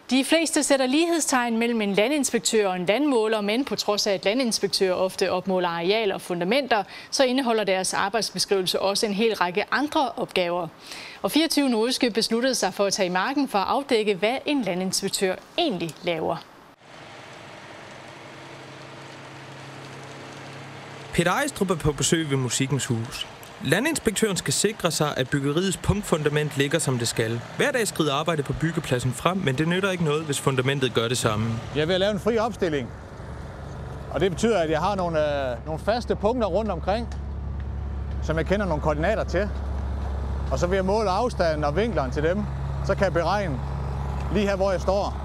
De fleste sætter lighedstegn mellem en landinspektør og en landmåler, men på trods af, at landinspektører ofte opmåler arealer og fundamenter, så indeholder deres arbejdsbeskrivelse også en hel række andre opgaver. Og 24 Nordjyske besluttede sig for at tage i marken for at afdække, hvad en landinspektør egentlig laver. Peter Ejstrup er på besøg ved Musikkens Hus. Landinspektøren skal sikre sig, at byggeriets punktfundament ligger som det skal. Hver dag skrider arbejdet på byggepladsen frem, men det nytter ikke noget, hvis fundamentet gør det samme. Jeg vil lave en fri opstilling, og det betyder, at jeg har nogle faste punkter rundt omkring, som jeg kender nogle koordinater til. Og så vil jeg måle afstanden og vinklerne til dem, så kan jeg beregne lige her, hvor jeg står.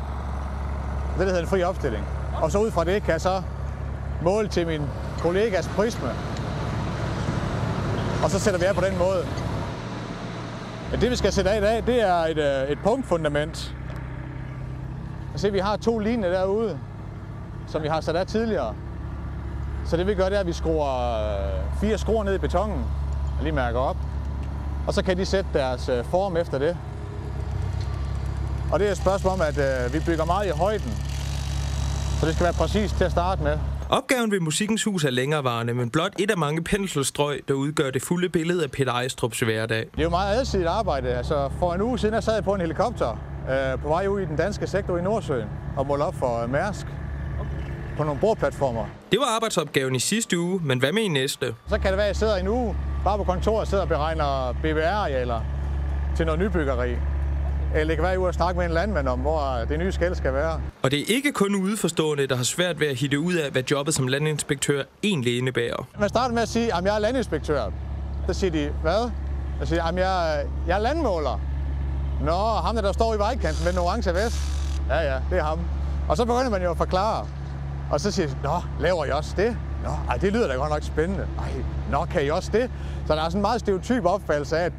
Det hedder en fri opstilling. Og så ud fra det kan jeg så måle til min kollegas prisme. Og så sætter vi af på den måde. Men det vi skal sætte af i dag, det er et punktfundament. Se, vi har 2 linjer derude, som vi har sat af tidligere. Så det vi gør, det er, at vi skruer 4 skruer ned i betonen og lige mærker op. Og så kan de sætte deres form efter det. Og det er et spørgsmål om, at vi bygger meget i højden. Så det skal være præcist til at starte med. Opgaven ved Musikkens Hus er længerevarende, men blot et af mange penselstrøg, der udgør det fulde billede af Peter Ejstrups hverdag. Det er jo meget adsidigt arbejde. Altså, for en uge siden sad jeg på en helikopter på vej ud i den danske sektor i Nordsøen og målte op for Mærsk på nogle boreplatformer. Det var arbejdsopgaven i sidste uge, men hvad med i næste? Så kan det være, at jeg sidder en uge bare på kontoret og sidder og beregner BBR-arealer til noget nybyggeri. Eller det kan være, at jeg er ude og snakke med en landmand om, hvor det nye skel skal være. Og det er ikke kun udeforstående, der har svært ved at hitte ud af, hvad jobbet som landinspektør egentlig indebærer. Man starter med at sige, at jeg er landinspektør. Så siger de, hvad? Jeg siger, at jeg er landmåler. Nå, ham der står i vejkanten med den orange vest. Ja, det er ham. Og så begynder man jo at forklare. Og så siger de, nå, laver I også det? Nå, det lyder da godt nok spændende. Nå, kan I også det? Så der er sådan en meget stereotyp opfattelse af, at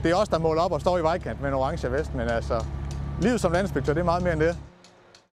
det er os, der måler op og står i vejkanten med en orange vest. Men altså, livet som landinspektør, det er meget mere end det.